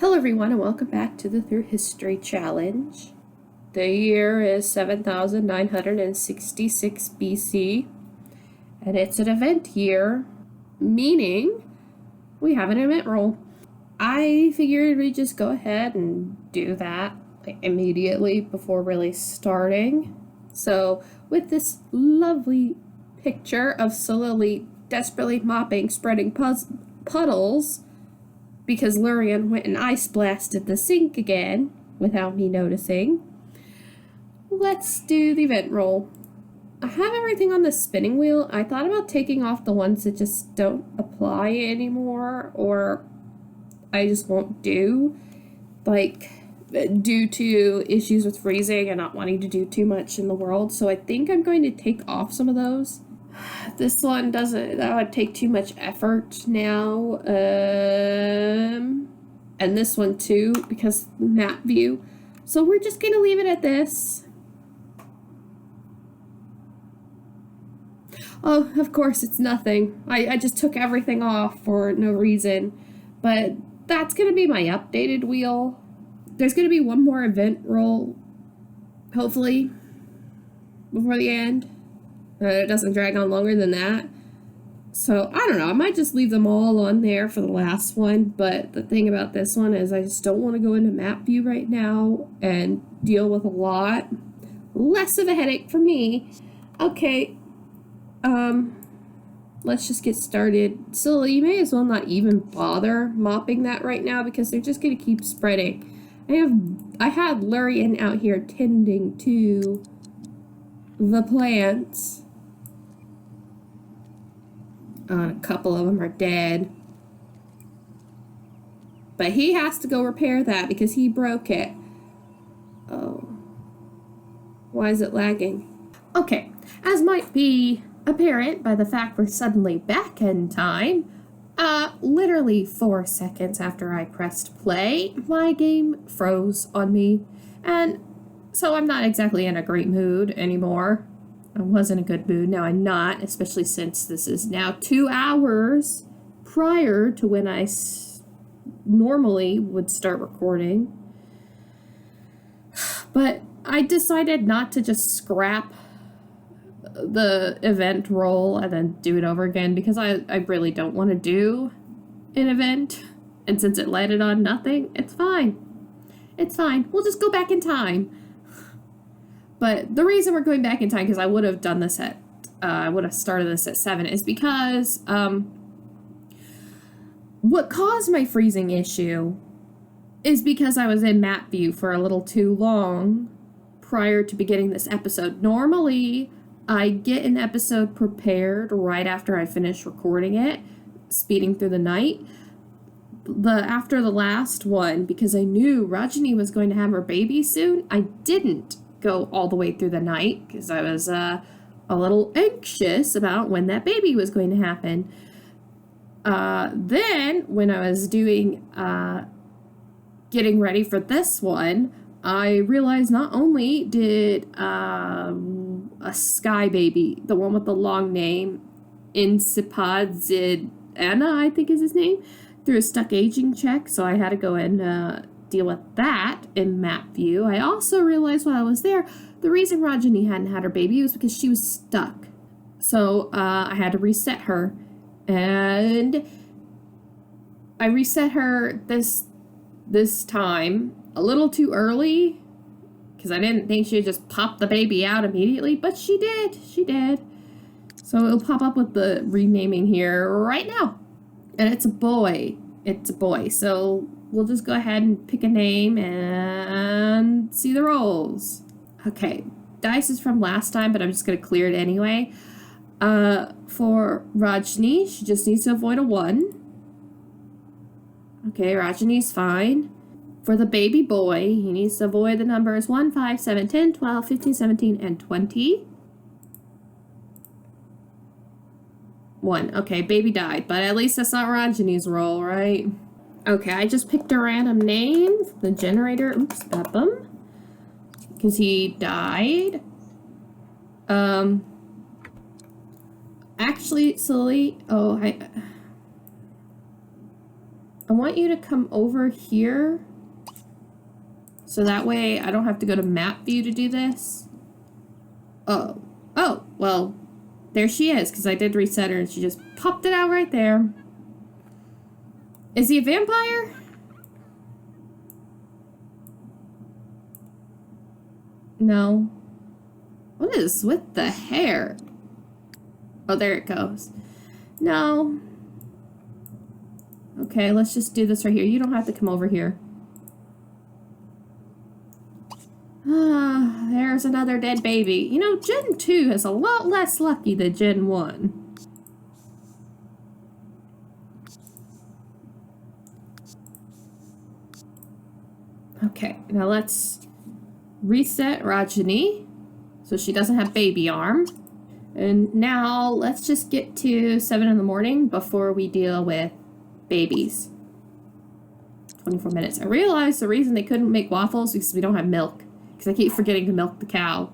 Hello everyone and welcome back to the Through History Challenge. The year is 7966 BC and it's an event year, meaning we have an event roll. I figured we'd just go ahead and do that immediately before really starting. So with this lovely picture of slowly, desperately mopping, spreading puddles, because Lurian went and ice blasted the sink again without me noticing. Let's do the event roll. I have everything on the spinning wheel. I thought about taking off the ones that just don't apply anymore, or I just won't do, like, due to issues with freezing and not wanting to do too much in the world. So I think I'm going to take off some of those. This one doesn't, that would take too much effort now. And this one too, because map view. So we're just gonna leave it at this. Oh, of course it's nothing. I just took everything off for no reason. But that's gonna be my updated wheel. There's gonna be one more event roll, hopefully, before the end. It doesn't drag on longer than that. So, I don't know. I might just leave them all on there for the last one. But the thing about this one is I just don't want to go into map view right now and deal with a lot. Less of a headache for me. Okay. Let's just get started. So, you may as well not even bother mopping that right now because they're just going to keep spreading. I had Lurian out here tending to the plants. A couple of them are dead. But he has to go repair that because he broke it. Oh. Why is it lagging? Okay. As might be apparent by the fact we're suddenly back in time, literally 4 seconds after I pressed play, my game froze on me. And so I'm not exactly in a great mood anymore. I was in a good mood. Now I'm not, especially since this is now 2 hours prior to when I normally would start recording. But I decided not to just scrap the event roll and then do it over again because I really don't want to do an event. And since it landed on nothing, it's fine. It's fine. We'll just go back in time. But the reason we're going back in time, because I would have done this at, I would have started this at 7, is because what caused my freezing issue is because I was in map view for a little too long prior to beginning this episode. Normally, I get an episode prepared right after I finish recording it, speeding through the night. After the last one, because I knew Radjni was going to have her baby soon, I didn't go all the way through the night because I was a little anxious about when that baby was going to happen. Then when I was doing getting ready for this one, I realized not only did a sky baby, the one with the long name, Insipadzidana, I think is his name, through a stuck aging check, so I had to go and deal with that in map view. I also realized while I was there, the reason Radjni hadn't had her baby was because she was stuck. So I had to reset her. And I reset her this time a little too early because I didn't think she'd just pop the baby out immediately, but she did. She did. So it'll pop up with the renaming here right now. And it's a boy. It's a boy. So we'll just go ahead and pick a name and see the rolls. Okay, dice is from last time, but I'm just going to clear it anyway. For Radjni, she just needs to avoid a 1. Okay, Radjni's fine. For the baby boy, he needs to avoid the numbers 1, 5, 7, 10, 12, 15, 17, and 20. 1. Okay, baby died, but at least that's not Radjni's roll, right? Okay, I just picked a random name. The generator, oops, Bittatum, because he died. Actually, slowly, I want you to come over here. So that way I don't have to go to map view to do this. Oh, well, there she is, because I did reset her and she just popped it out right there. Is he a vampire? No. What is with the hair? Oh, there it goes. No. Okay, let's just do this right here. You don't have to come over here. Ah, there's another dead baby. You know, Gen 2 is a lot less lucky than Gen 1. Okay, now let's reset Radjni so she doesn't have baby arm. And now let's just get to 7 in the morning before we deal with babies. 24 minutes. I realized the reason they couldn't make waffles is because we don't have milk. Because I keep forgetting to milk the cow.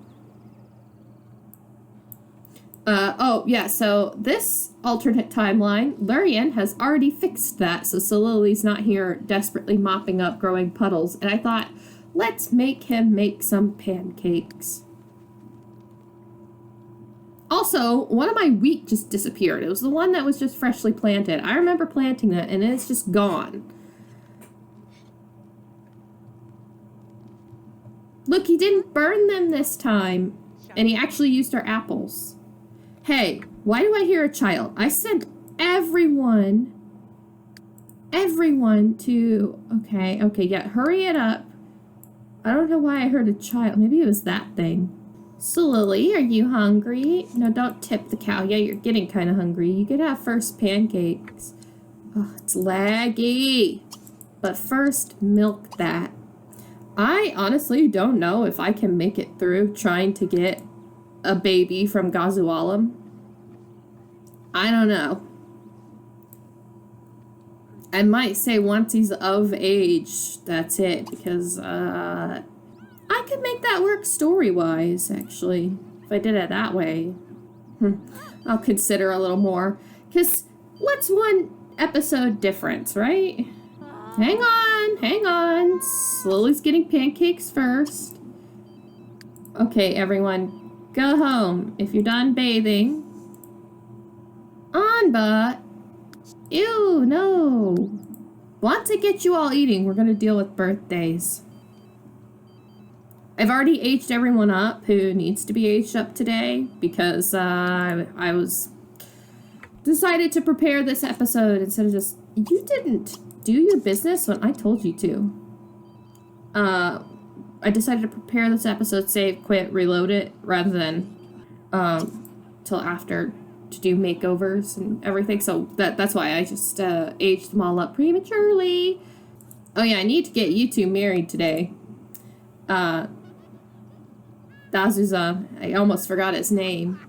Oh, yeah, so this alternate timeline, Lurian has already fixed that, so Solili's not here desperately mopping up growing puddles. And I thought, let's make him make some pancakes. Also, one of my wheat just disappeared. It was the one that was just freshly planted. I remember planting that, and it's just gone. Look, he didn't burn them this time. And he actually used our apples. Hey, why do I hear a child? I sent everyone to... Okay, yeah, hurry it up. I don't know why I heard a child. Maybe it was that thing. Solili, are you hungry? No, don't tip the cow. Yeah, you're getting kind of hungry. You could have first pancakes. Oh, it's laggy. But first, milk that. I honestly don't know if I can make it through trying to get a baby from Gazualam. I don't know. I might say once he's of age, that's it, because I could make that work story-wise, actually, if I did it that way. I'll consider a little more, because what's one episode difference, right? Hang on. Slowly's getting pancakes first. Okay, everyone, go home. If you're done bathing. Anba! Ew, no. Want to get you all eating. We're going to deal with birthdays. I've already aged everyone up who needs to be aged up today because I was decided to prepare this episode instead of just... You didn't do your business when I told you to. I decided to prepare this episode, save, quit, reload it, rather than till after to do makeovers and everything. So that's why I just aged them all up prematurely. Oh yeah, I need to get you two married today. Dazuzum, I almost forgot his name.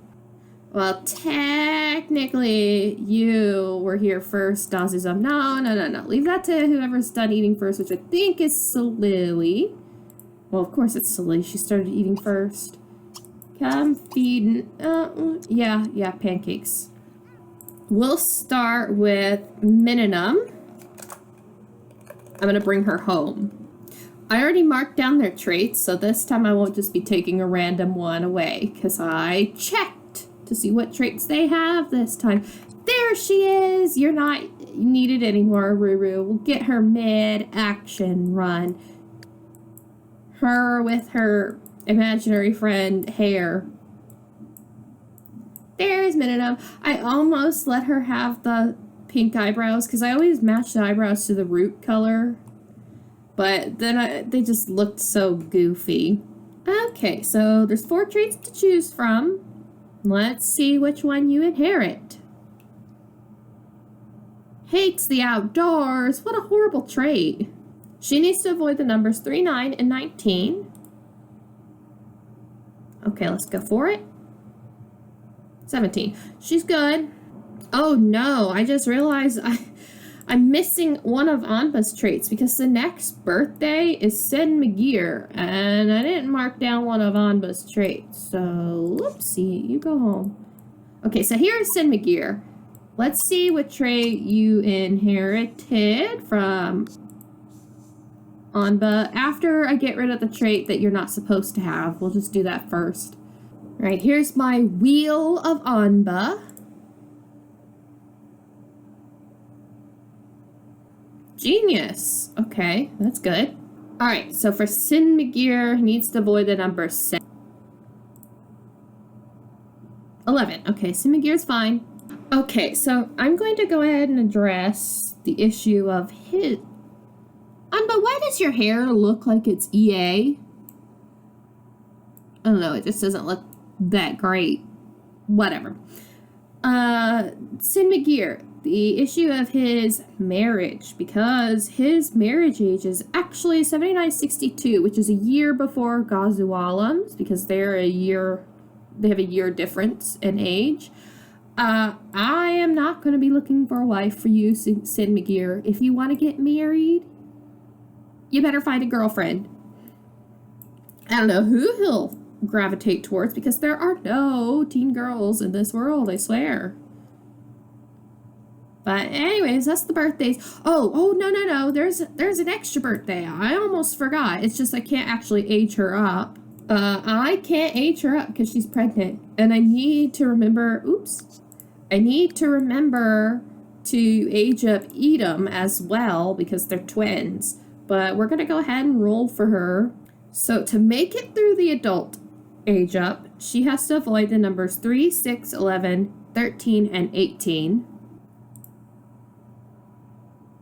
Well, technically, you were here first, Dazuzum. No. Leave that to whoever's done eating first, which I think is Solili. Well, of course it's Solili. She started eating first. Come feed. Yeah, pancakes. We'll start with Mammetum. I'm going to bring her home. I already marked down their traits, so this time I won't just be taking a random one away, because I checked to see what traits they have this time. There she is! You're not needed anymore, Aruru. We'll get her mid-action run. Her with her imaginary friend, hair. There's Mammetum. I almost let her have the pink eyebrows, because I always match the eyebrows to the root color. But then they just looked so goofy. Okay, so there's 4 traits to choose from. Let's see which one you inherit. Hates the outdoors. What a horrible trait. She needs to avoid the numbers 3, 9, and 19. Okay, let's go for it. 17. She's good. Oh no, I just realized I'm missing one of Anba's traits because the next birthday is Sen Magir, and I didn't mark down one of Anba's traits. So, whoopsie, you go home. Okay, so here's Sen Magir. Let's see what trait you inherited from Anba. After I get rid of the trait that you're not supposed to have, we'll just do that first. All right, here's my wheel of Anba. Genius. Okay, that's good. All right, so for Sin Magir, he needs to avoid the number 7. 11. Okay, Sin Magir's fine. Okay, so I'm going to go ahead and address the issue of his... Anba, why does your hair look like it's EA? I don't know, it just doesn't look that great. Whatever. Sin Magir, the issue of his marriage, because his marriage age is actually 7962, which is a year before Gazualam's, because they have a year difference in age. I am not going to be looking for a wife for you, Sin Magir. If you want to get married, you better find a girlfriend. I don't know who he'll gravitate towards, because there are no teen girls in this world, I swear. But anyways, that's the birthdays. Oh, no. There's an extra birthday. I almost forgot. It's just I can't actually age her up. I can't age her up because she's pregnant. And I need to remember, I need to remember to age up Alittum as well because they're twins. But we're going to go ahead and roll for her. So to make it through the adult age up, she has to avoid the numbers 3, 6, 11, 13, and 18.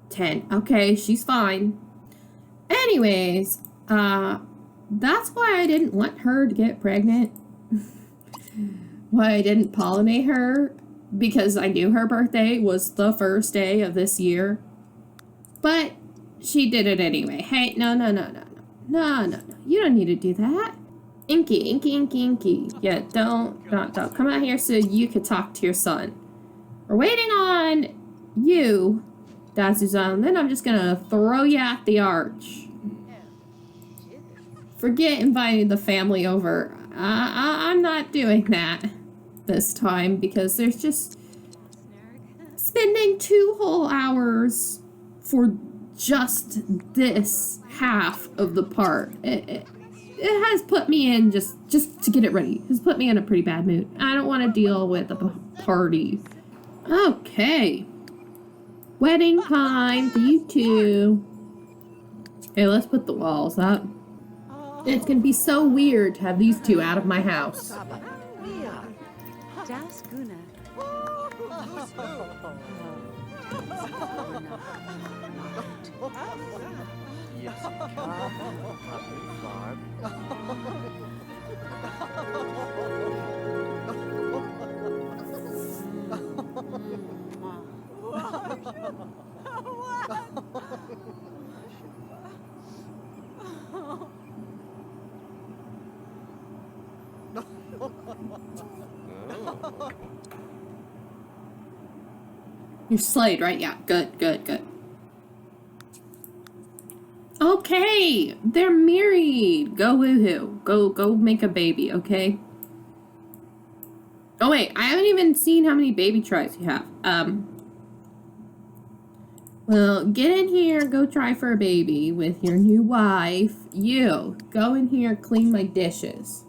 10. Okay, she's fine. Anyways, that's why I didn't want her to get pregnant. Why I didn't pollinate her, because I knew her birthday was the first day of this year. But she did it anyway. Hey, no. You don't need to do that. Inky. Yeah, don't come out here so you could talk to your son. We're waiting on you, Dazuzum. Then I'm just gonna throw you at the arch. Forget inviting the family over. I'm not doing that this time because there's just spending 2 whole hours for just this half of the part. It has put me in just to get it ready. Has put me in a pretty bad mood. I don't want to deal with a party. Okay. Wedding time for you two. Okay, let's put the walls up. It's gonna be so weird to have these two out of my house. You're slayed, right? Yeah, good. Okay, they're married. Go woohoo. Go make a baby, okay? Oh wait, I haven't even seen how many baby tries you have. Well, get in here, go try for a baby with your new wife. You, go in here, clean my dishes.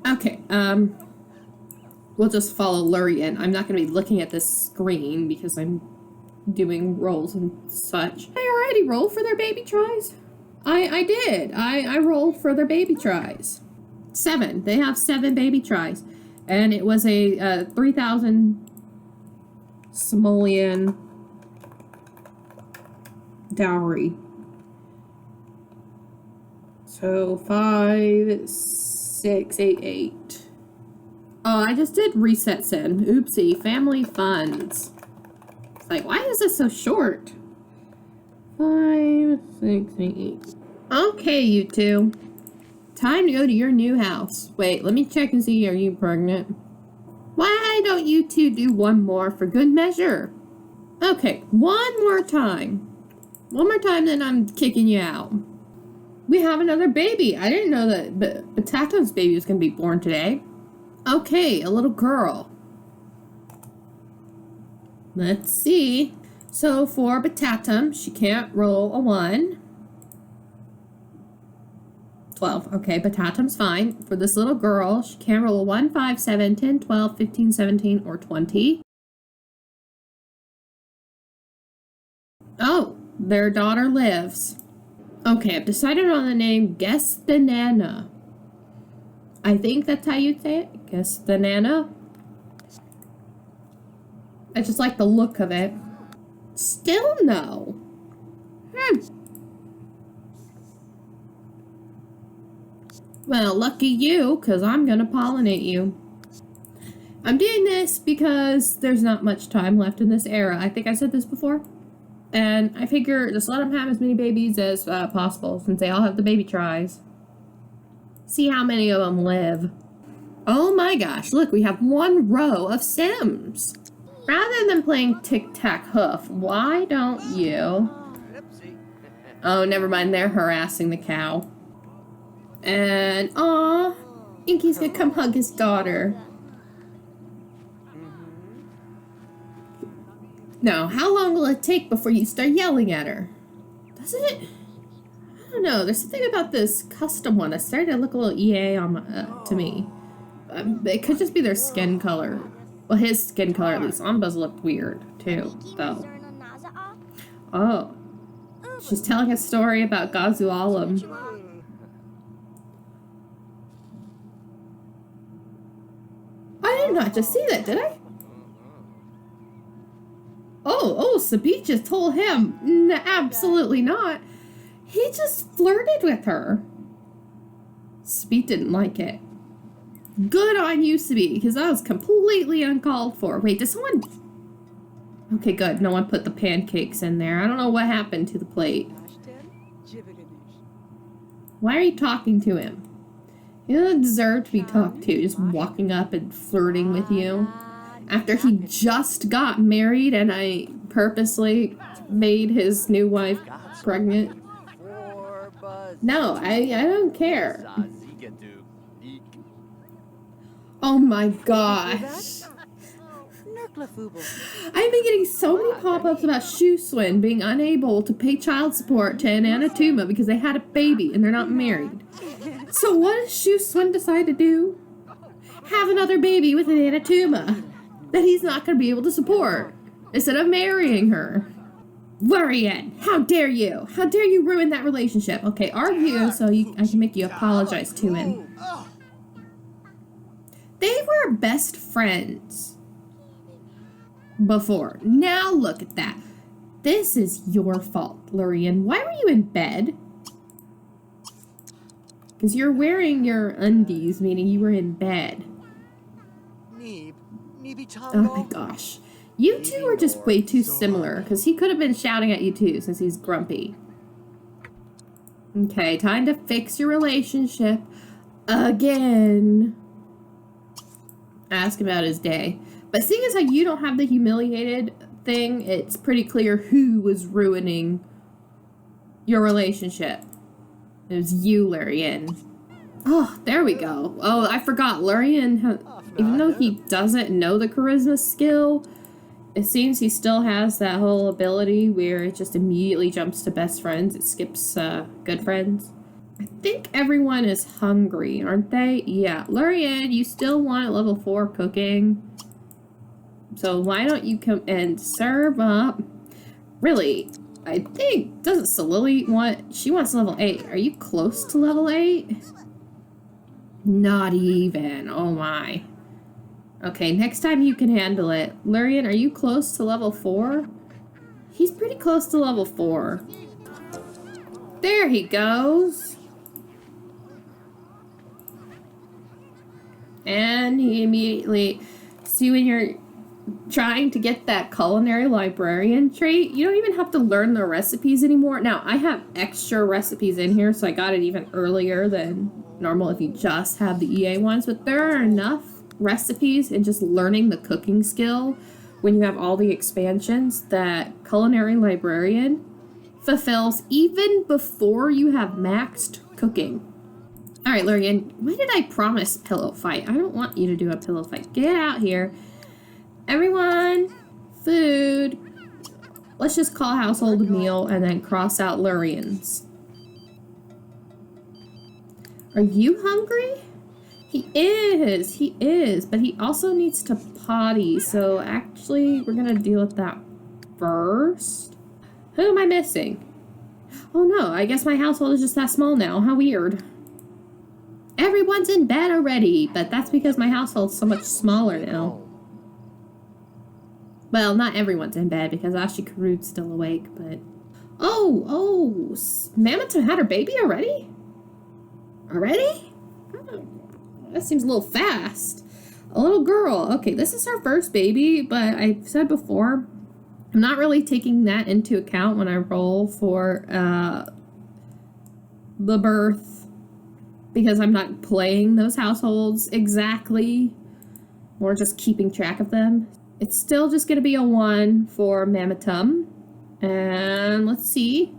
Okay, we'll just follow Lurian. I'm not going to be looking at this screen because I'm doing rolls and such. I already rolled for their baby tries. I did. I rolled for their baby tries. 7. They have 7 baby tries. And it was a 3,000 simoleon dowry. So 5, 6, 8, 8. Oh, I just did reset sin. Oopsie. Family funds. It's like, why is this so short? 5, 6, 8, 8. Okay, you two. Time to go to your new house. Wait, let me check and see, are you pregnant? Why don't you two do one more for good measure? Okay, one more time. One more time, then I'm kicking you out. We have another baby. I didn't know that Bittatum's baby was going to be born today. Okay, a little girl. Let's see. So for Bittatum, she can't roll a 1. 12. Okay, Bittatum's fine. For this little girl, she can't roll a 1, 5, 7, 10, 12, 15, 17, or 20. Oh, their daughter lives. Okay, I've decided on the name Gestanana. I think that's how you'd say it. Gestanana. I just like the look of it. Still no. Well, lucky you, because I'm going to pollinate you. I'm doing this because there's not much time left in this era. I think I said this before. And I figure just let them have as many babies as possible, since they all have the baby tries. See how many of them live. Oh my gosh, look, we have 1 row of Sims. Rather than playing tic-tac-hoof, why don't you... Oh, never mind, they're harassing the cow. And, aw, Inky's gonna come hug his daughter. Now, how long will it take before you start yelling at her? Does it? I don't know. There's something about this custom one that started to look a little EA on to me. It could just be their skin color. Well, his skin color, at least. Amba's looked weird, too, though. Oh. She's telling a story about Gazualam. I did not just see that, did I? Oh, Sabit just told him. Absolutely not. He just flirted with her. Sabit didn't like it. Good on you, Sabit, because that was completely uncalled for. Wait, did someone... Okay, good. No one put the pancakes in there. I don't know what happened to the plate. Why are you talking to him? He doesn't deserve to be talked to, just walking up and flirting with you. After he just got married and I purposely made his new wife pregnant. No, I don't care. Oh my gosh. I've been getting so many pop-ups about Shuswin being unable to pay child support to an Anatuma because they had a baby and they're not married. So what does Shuswin decide to do? Have another baby with an Anatuma that he's not going to be able to support instead of marrying her. Lurian, how dare you? How dare you ruin that relationship? Okay, argue so I can make you apologize to him. They were best friends before. Now look at that. This is your fault, Lurian. Why were you in bed? Because you're wearing your undies, meaning you were in bed. Oh my gosh. You two are just way too similar, because he could have been shouting at you too, since he's grumpy. Okay, time to fix your relationship again. Ask about his day. But seeing as how you don't have the humiliated thing, it's pretty clear who was ruining your relationship. It was you, Lurian. Oh, there we go. Oh, I forgot. Lurian, even though he doesn't know the charisma skill, it seems he still has that whole ability where it just immediately jumps to best friends. It skips good friends. I think everyone is hungry, aren't they? Yeah. Lurian, you still want level 4 cooking. So why don't you come and serve up? Really, I think, doesn't Salili want... She wants level 8. Are you close to level 8? Not even. Oh my. Okay, next time you can handle it. Lurian, are you close to level 4? He's pretty close to level 4. There he goes. And he immediately... See, when you're trying to get that culinary librarian trait, you don't even have to learn the recipes anymore. Now, I have extra recipes in here, so I got it even earlier than normal if you just have the EA ones. But there are enough recipes and just learning the cooking skill when you have all the expansions that culinary librarian fulfills even before you have maxed cooking. All right, Lurian, why did I promise pillow fight? I don't want you to do a pillow fight. Get out here. Everyone, food. Let's just call household meal and then cross out Lurian's. Are you hungry? He is, but he also needs to potty, so actually we're gonna deal with that first. Who am I missing? Oh no, I guess my household is just that small now. How weird. Everyone's in bed already, but that's because my household's so much smaller now. Well, not everyone's in bed because Ashikaru's still awake, but... Oh, Mammetum had her baby already? Already? Oh, that seems a little fast. A little girl. Okay, this is her first baby, but I've said before, I'm not really taking that into account when I roll for the birth because I'm not playing those households exactly or just keeping track of them. It's still just going to be a 1 for Mammetum. And let's see.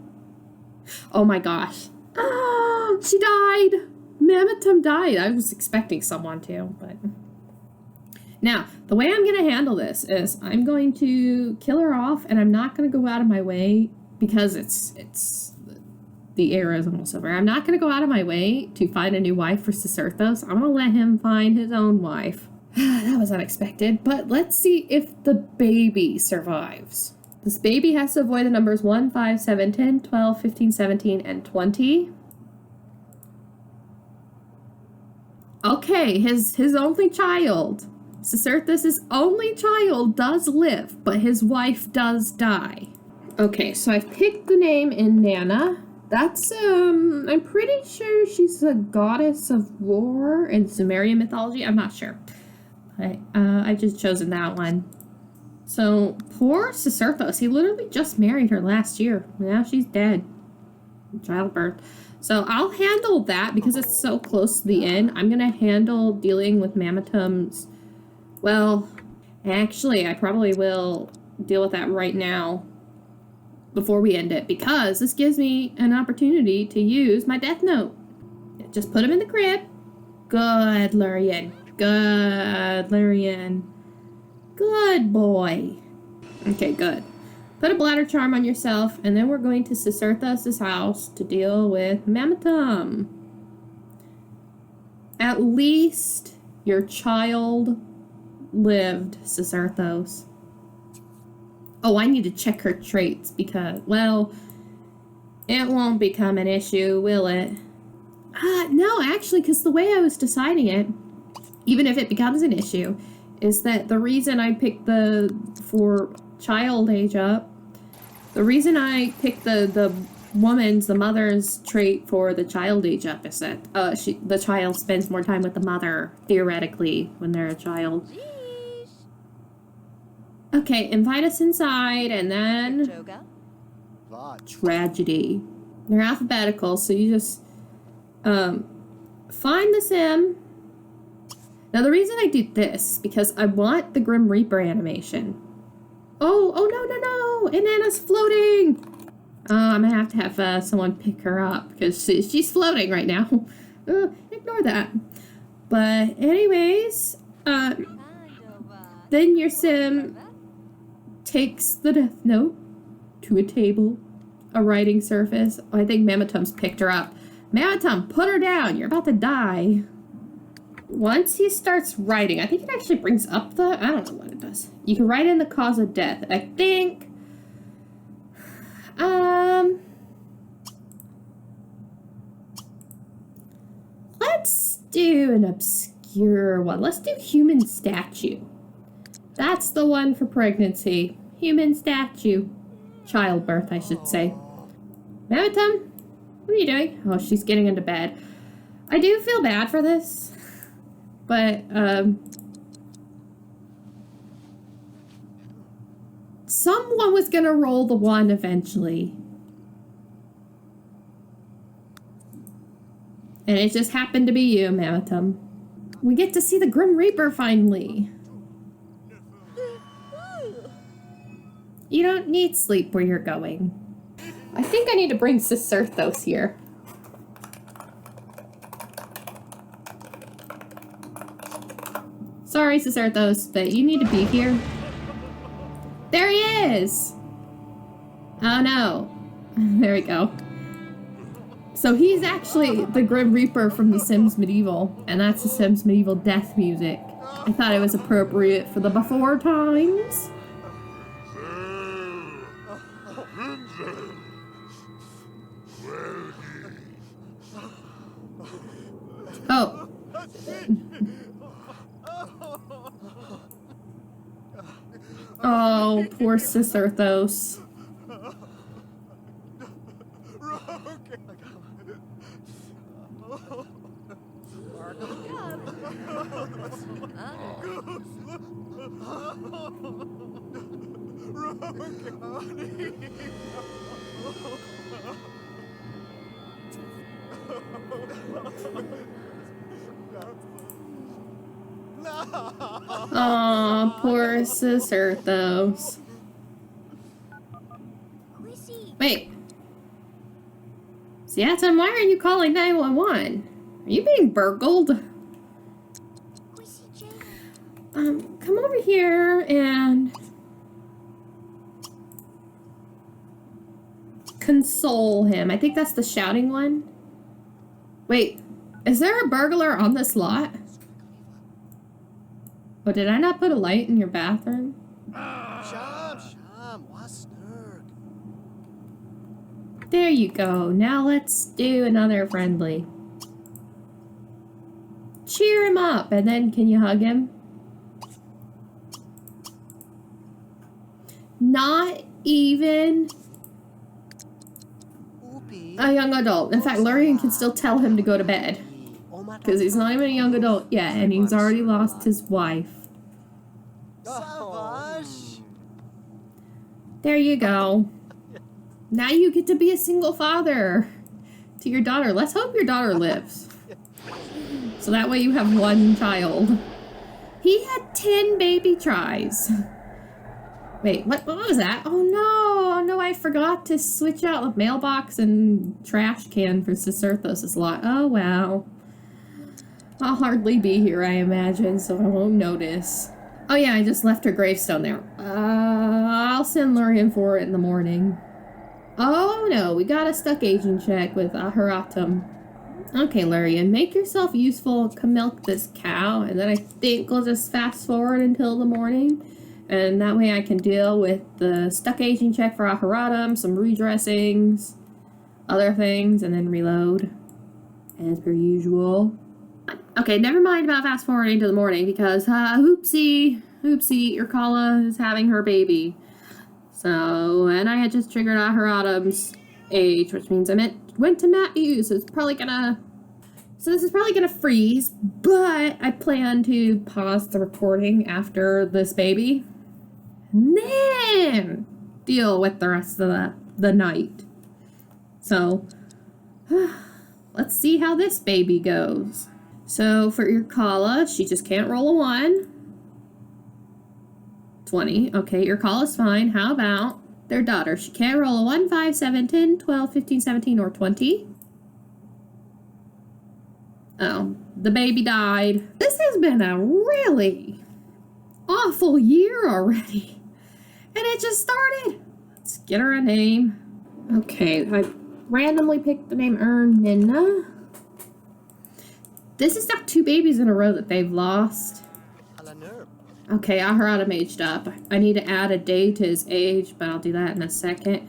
Oh my gosh. Ah, she died. Mammetum died. I was expecting someone to, but... Now, the way I'm going to handle this is I'm going to kill her off, and I'm not going to go out of my way because the era is almost over. I'm not going to go out of my way to find a new wife for Sicerthos. I'm going to let him find his own wife. That was unexpected, but let's see if the baby survives. This baby has to avoid the numbers 1, 5, 7, 10, 12, 15, 17, and 20. Okay, his only child, Sicerthos' only child does live, but his wife does die. Okay, so I've picked the name Inanna. That's, I'm pretty sure she's a goddess of war in Sumerian mythology. I'm not sure. I've just chosen that one. So, poor Sicerthos, he literally just married her last year. Now she's dead. Childbirth. So I'll handle that because it's so close to the end. I'm going to handle dealing with Mammetum's... Well, actually, I probably will deal with that right now before we end it because this gives me an opportunity to use my death note. Just put him in the crib. Good, Lurian. Good, Lurian. Good boy. Okay, good. Put a bladder charm on yourself, and then we're going to Sicerthos' house to deal with Mammetum. At least your child lived, Sicerthos. Oh, I need to check her traits because, well, it won't become an issue, will it? No, actually, because the way I was deciding it, even if it becomes an issue, is that the reason I picked for child age up, the reason I picked the mother's trait for the child age up is that the child spends more time with the mother, theoretically, when they're a child. Okay, invite us inside, and then... Tragedy. They're alphabetical, so you just find the sim. Now, the reason I do this is because I want the Grim Reaper animation. Oh, no. Inanna's floating. I'm going to have someone pick her up because she's floating right now. Ignore that. But anyways, then your sim takes the death note to a table, a writing surface. I think Mammetum's picked her up. Mammetum, put her down. You're about to die. Once he starts writing, I think it actually brings up I don't know what it does. You can write in the cause of death. I think, let's do an obscure one. Let's do human statue. That's the one for pregnancy. Human statue. Childbirth, I should say. Mammetum, what are you doing? Oh, she's getting into bed. I do feel bad for this. But, someone was gonna roll the 1 eventually. And it just happened to be you, Mammetum. We get to see the Grim Reaper finally. You don't need sleep where you're going. I think I need to bring Siserthos here. Sorry, Siserthos, but you need to be here. There he is! Oh no. There we go. So he's actually the Grim Reaper from The Sims Medieval, and that's The Sims Medieval death music. I thought it was appropriate for the before times. Oh. Oh, poor Siserthos. Aw, poor Siserthos. Wait. Bittatum, why are you calling 911? Are you being burgled? Come over here and console him. I think that's the shouting one. Wait, is there a burglar on this lot? Oh, did I not put a light in your bathroom? There you go. Now let's do another friendly. Cheer him up, and then can you hug him? Not even a young adult. In fact, Lurian can still tell him to go to bed. Because he's not even a young adult yet, and he's already lost his wife. There you go. Now you get to be a single father to your daughter. Let's hope your daughter lives. So that way you have one child. He had 10 baby tries. Wait, what was that? Oh no, I forgot to switch out the mailbox and trash can for Siserthos' lot. Oh wow. I'll hardly be here, I imagine, so I won't notice. Oh yeah, I just left her gravestone there. I'll send Lurian for it in the morning. Oh no, we got a stuck aging check with Alittum. Okay, Lurian, make yourself useful, come milk this cow, and then I think we'll just fast forward until the morning. And that way I can deal with the stuck aging check for Alittum, some redressings, other things, and then reload. As per usual. Okay, never mind about fast forwarding to the morning because, oopsie, Irkalla is having her baby. So, and I had just triggered Alittum's age, which means I went to map view, so it's probably gonna, this is probably gonna freeze, but I plan to pause the recording after this baby, and then deal with the rest of the night. So, let's see how this baby goes. So for Irkalla, she just can't roll a 1. 20. Okay, Irkalla's fine. How about their daughter? She can't roll a 1, 5, 7, 10, 12, 15, 17, or 20. Oh, the baby died. This has been a really awful year already. And it just started. Let's get her a name. Okay, I randomly picked the name Ernina. This is not 2 babies in a row that they've lost. Okay, Alittum aged up. I need to add a day to his age, but I'll do that in a second.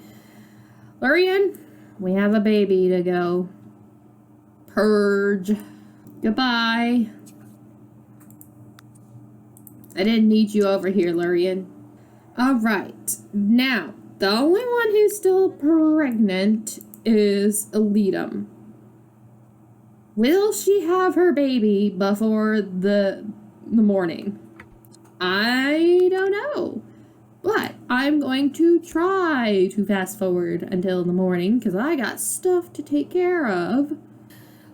Lurian, we have a baby to go. Purge. Goodbye. I didn't need you over here, Lurian. Alright, now, the only one who's still pregnant is Alittum. Will she have her baby before the morning? I don't know. But I'm going to try to fast forward until the morning because I got stuff to take care of.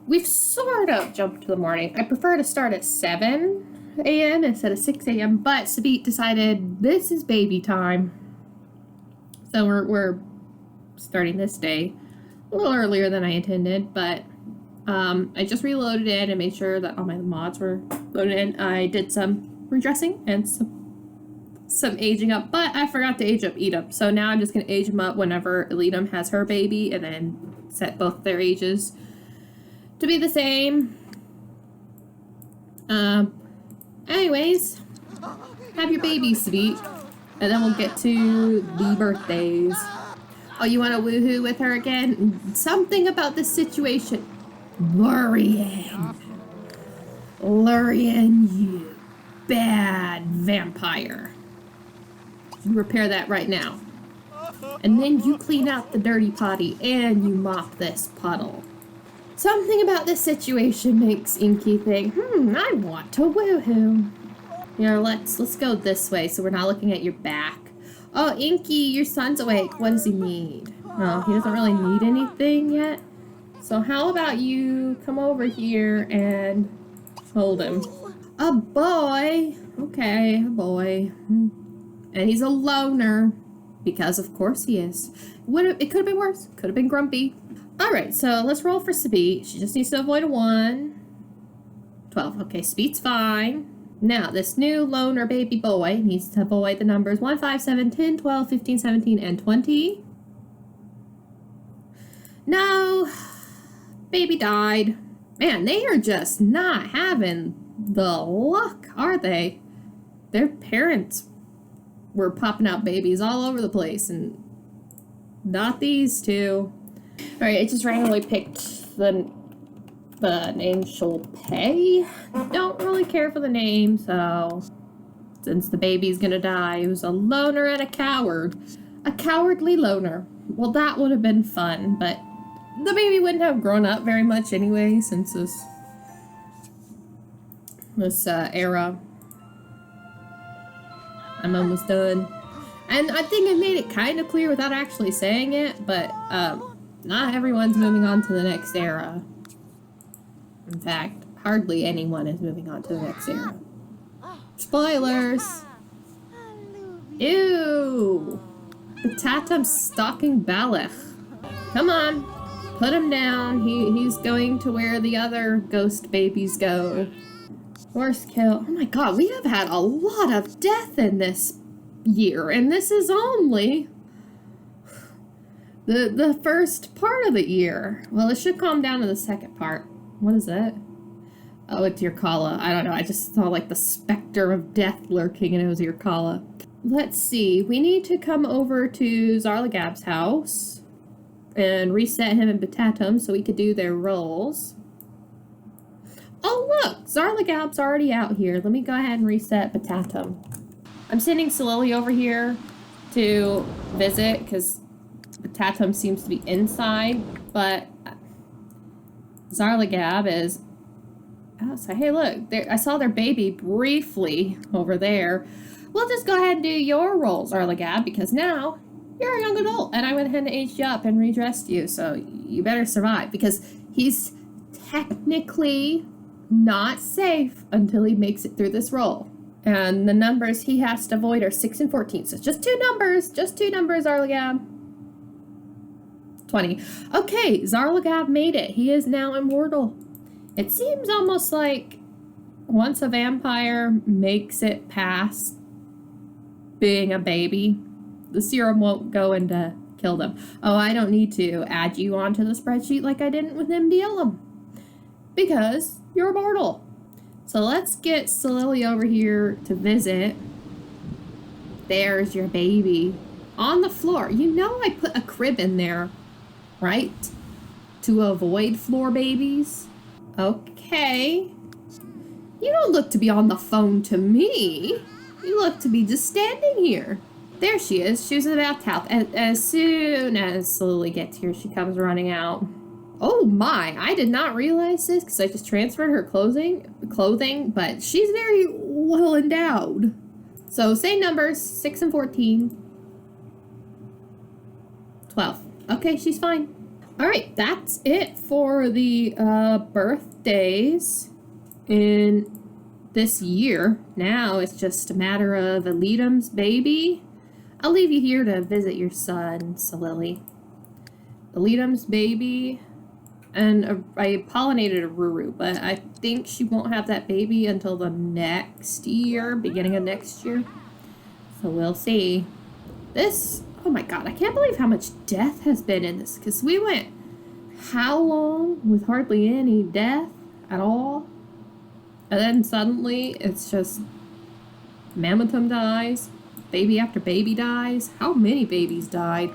We've sort of jumped to the morning. I prefer to start at 7 a.m. instead of 6 a.m. But Sabit decided this is baby time. So we're starting this day. A little earlier than I intended, but I just reloaded it and made sure that all my mods were loaded in. I did some redressing and some aging up, but I forgot to age up Alittum. So now I'm just going to age them up whenever Alittum has her baby and then set both their ages to be the same. Anyways, have your baby, Sabit, and then we'll get to the birthdays. Oh, you want to woohoo with her again? Something about this situation. Lurian, you bad vampire. You repair that right now. And then you clean out the dirty potty and you mop this puddle. Something about this situation makes Inky think, I want to woohoo. Here, let's go this way so we're not looking at your back. Oh, Inky, your son's awake. What does he need? Oh, he doesn't really need anything yet. So how about you come over here and hold him? A boy. Okay, a boy. And he's a loner. Because of course he is. It could have been worse. Could have been grumpy. Alright, so let's roll for Sabit. She just needs to avoid a 1. 12. Okay, Sabit's fine. Now, this new loner baby boy needs to avoid the numbers 1, 5, 7, 10, 12, 15, 17, and 20. No. Baby died. Man, they are just not having the luck, are they? Their parents were popping out babies all over the place, and not these two. Alright, I just randomly picked the name Sholpay. Don't really care for the name, so since the baby's gonna die, he was a loner and a coward. A cowardly loner. Well, that would have been fun, but the baby wouldn't have grown up very much anyway, since this era. I'm almost done. And I think I made it kind of clear without actually saying it, but not everyone's moving on to the next era. In fact, hardly anyone is moving on to the next era. Spoilers! Ew! Bittatum stalking Balach. Come on, put him down. He's going to where the other ghost babies go. Worst kill. Oh my god, we have had a lot of death in this year, and this is only the first part of the year. Well, it should calm down to the second part. What is that? Oh, it's Irkalla. I don't know. I just saw like the specter of death lurking, and it was Irkalla. Let's see. We need to come over to Zarlagab's house and reset him and Bittatum so we could do their roles. Oh, look! Zarlagab's already out here. Let me go ahead and reset Bittatum. I'm sending Solili over here to visit because Bittatum seems to be inside, but Zarlagab is outside. Hey, look, I saw their baby briefly over there. We'll just go ahead and do your role, Zarlagab, because now you're a young adult, and I went ahead and aged you up and redressed you, so you better survive, because he's technically not safe until he makes it through this role. And the numbers he has to avoid are 6 and 14, so just two numbers, Zarlagab. 20. Okay, Zarlagab made it. He is now immortal. It seems almost like once a vampire makes it past being a baby, the serum won't go in to kill them. Oh, I don't need to add you onto the spreadsheet like I didn't with MDLM, because you're immortal. So let's get Solili over here to visit. There's your baby on the floor. You know I put a crib in there, right? To avoid floor babies. Okay. You don't look to be on the phone to me. You look to be just standing here. There she is. She was in the bath. As soon as Solili gets here, she comes running out. Oh my, I did not realize this because I just transferred her clothing, but she's very well endowed. So same numbers, 6 and 14. 12. Okay, she's fine. All right, that's it for the birthdays in this year. Now it's just a matter of Alittum's baby. I'll leave you here to visit your son, Solili. Alittum's baby, and I pollinated Aruru, but I think she won't have that baby until the next year, beginning of next year. So we'll see. This, oh my god, I can't believe how much death has been in this, because we went how long with hardly any death at all? And then suddenly it's just Mammetum dies, baby after baby dies. How many babies died?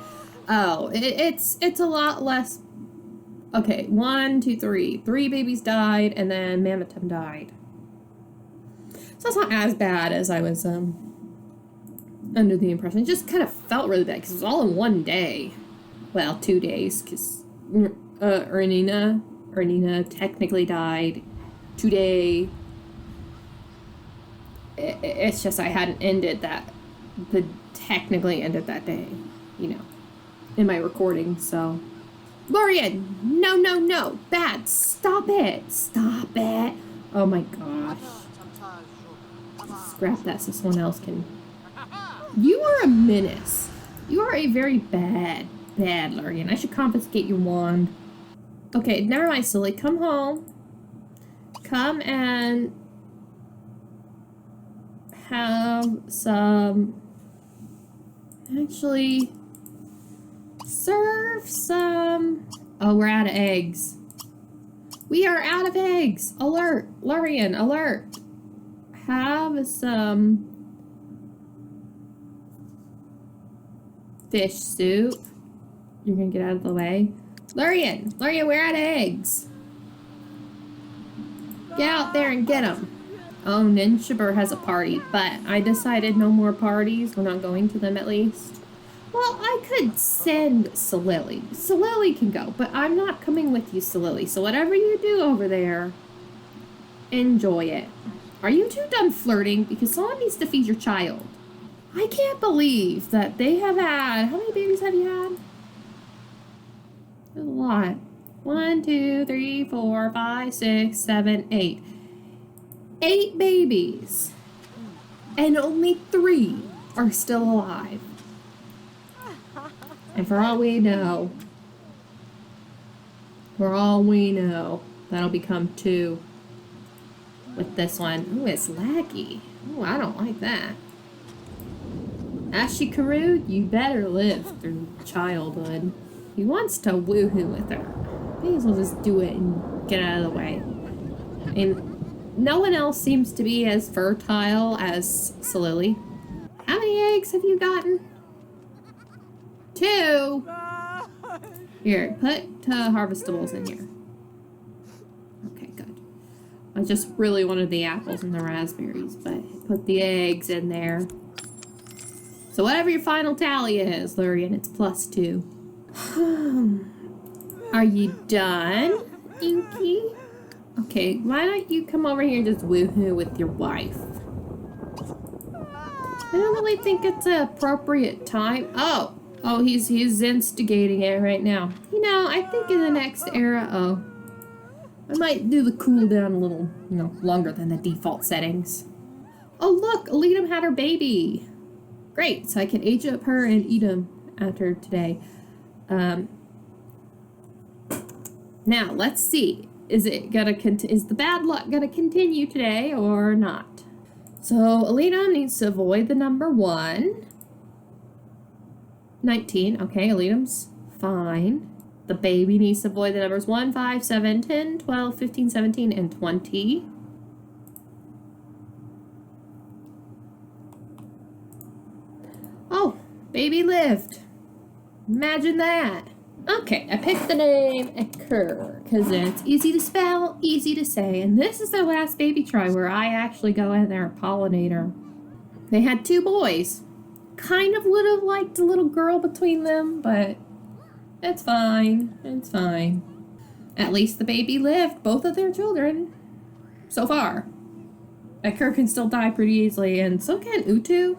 Oh, it's a lot less. Okay, 1, 2, 3. 3 babies died, and then Mammetum died. So it's not as bad as I was under the impression. It just kind of felt really bad because it was all in one day. Well, 2 days, because Ernina technically died today. It's just I hadn't technically ended that day, you know, in my recording, so. Lorian, no, bad, stop it. Oh my gosh. Scrap that so someone else can. You are a menace. You are a very bad Lorian. I should confiscate your wand. Okay, never mind, silly. Come home. Come and have some. Actually, serve some. Oh, we're out of eggs. We are out of eggs. Alert, Lorian, alert. Have some fish soup. You're gonna get out of the way. Lorian, we're out of eggs. Get out there and get them. Oh, Ninshaber has a party, but I decided no more parties. We're not going to them at least. Well, I could send Solili. Solili can go, but I'm not coming with you, Solili. So whatever you do over there, enjoy it. Are you two done flirting? Because someone needs to feed your child. I can't believe that they have had... How many babies have you had? There's a lot. 1, 2, 3, 4, 5, 6, 7, 8. 8 babies. And only 3 are still alive. And for all we know, that'll become 2 with this one. Ooh, it's laggy. Ooh, I don't like that. Ashy Karoo, you better live through childhood. He wants to woohoo with her. May as well just do it and get out of the way. And no one else seems to be as fertile as Solili. How many eggs have you gotten? 2. Here, put harvestables in here. Okay, good. I just really wanted the apples and the raspberries, but put the eggs in there. So whatever your final tally is, Lurian, it's +2. Are you done, Inky? Okay, why don't you come over here and just woohoo with your wife? I don't really think it's an appropriate time. Oh, he's instigating it right now. You know, I think in the next era, I might do the cooldown a little, longer than the default settings. Oh look, Alittum had her baby. Great, so I can age up her and eat him after today. Now let's see. Is the bad luck gonna continue today or not? So Alittum needs to avoid the number 1. 19. Okay, Alittum's fine. The baby needs to avoid the numbers 1, 5, 7, 10, 12, 15, 17, and 20. Oh, baby lived. Imagine that. Okay, I picked the name Aruru because it's easy to spell, easy to say, and this is the last baby try where I actually go in there and pollinate her. They had 2 boys. Kind of would have liked a little girl between them, but it's fine. It's fine. At least the baby lived, both of their children, so far. Aruru can still die pretty easily, and so can Utu.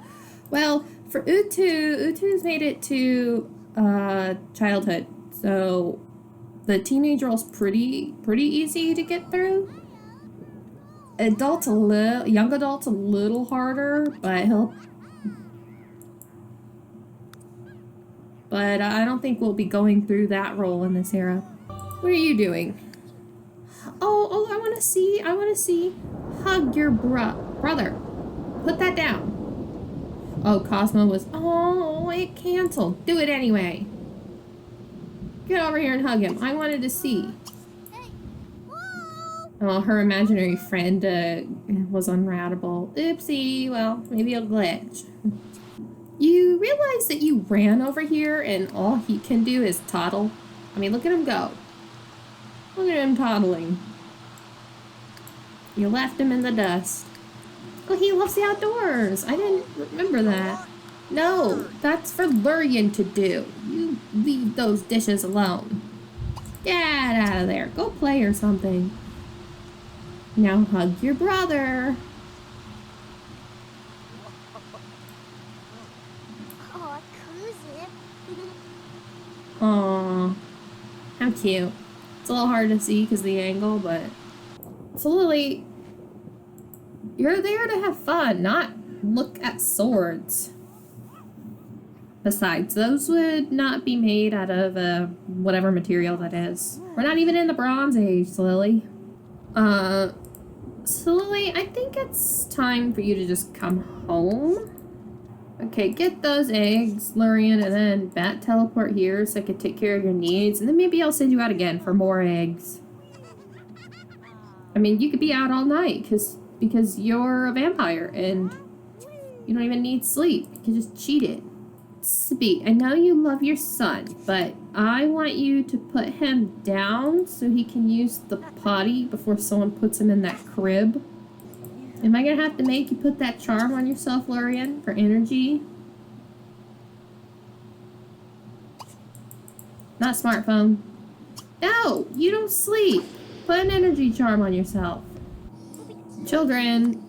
Well, for Utu's made it to childhood, so the teenage role's pretty easy to get through. Young adult's a little harder, but but I don't think we'll be going through that role in this era. What are you doing? Oh, I want to see. Hug your brother. Put that down. Oh, Cosmo was, oh, it canceled. Do it anyway. Get over here and hug him. I wanted to see. Oh, her imaginary friend was unroutable. Oopsie, well, maybe a glitch. You realize that you ran over here and all he can do is toddle? I mean, look at him go. Look at him toddling. You left him in the dust. Oh, he loves the outdoors. I didn't remember that. No, that's for Lurian to do. You leave those dishes alone. Get out of there. Go play or something. Now hug your brother. Aww. How cute. It's a little hard to see because of the angle, but... So Lily, you're there to have fun, not look at swords. Besides, those would not be made out of whatever material that is. We're not even in the Bronze Age, Lily. So Lily, I think it's time for you to just come home. Okay, get those eggs, Lurian, and then bat teleport here so I can take care of your needs, and then maybe I'll send you out again for more eggs. I mean, you could be out all night because you're a vampire and you don't even need sleep. You can just cheat it. Sabit, I know you love your son, but I want you to put him down so he can use the potty before someone puts him in that crib. Am I gonna have to make you put that charm on yourself, Lurian, for energy? Not smartphone. No, you don't sleep. Put an energy charm on yourself. Children,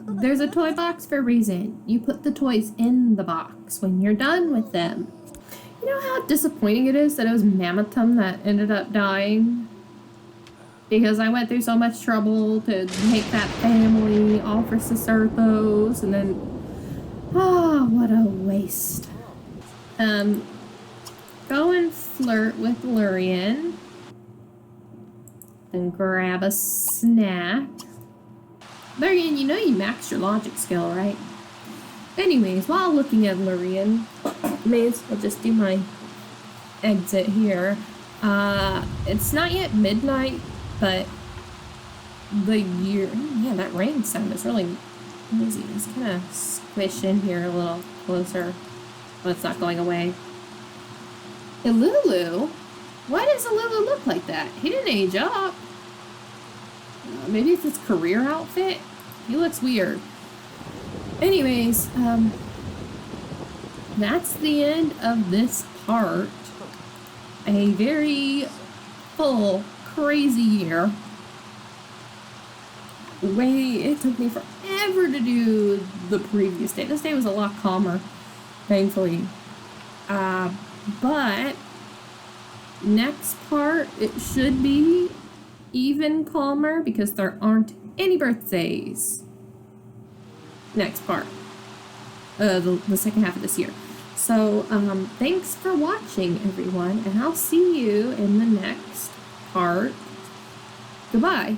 there's a toy box for a reason. You put the toys in the box when you're done with them. You know how disappointing it is that it was Mammetum that ended up dying? Because I went through so much trouble to make that family, all for Cicerthos, and then... Oh, what a waste. Go and flirt with Lurian. And grab a snack. Lurian, you know you maxed your logic skill, right? Anyways, while looking at Lurian, may as well just do my exit here. It's not yet midnight, but the year... Yeah, that rain sound is really noisy. Let's kind of squish in here a little closer. Oh, it's not going away. Hey, Lulu? Why does Lulu look like that? He didn't age up. Maybe it's his career outfit? He looks weird. Anyways, that's the end of this part. A very full, crazy year. It took me forever to do the previous day. This day was a lot calmer, thankfully. But next part, it should be even calmer because there aren't any birthdays. Next part. The second half of this year. So, thanks for watching, everyone, and I'll see you in the next part. Goodbye.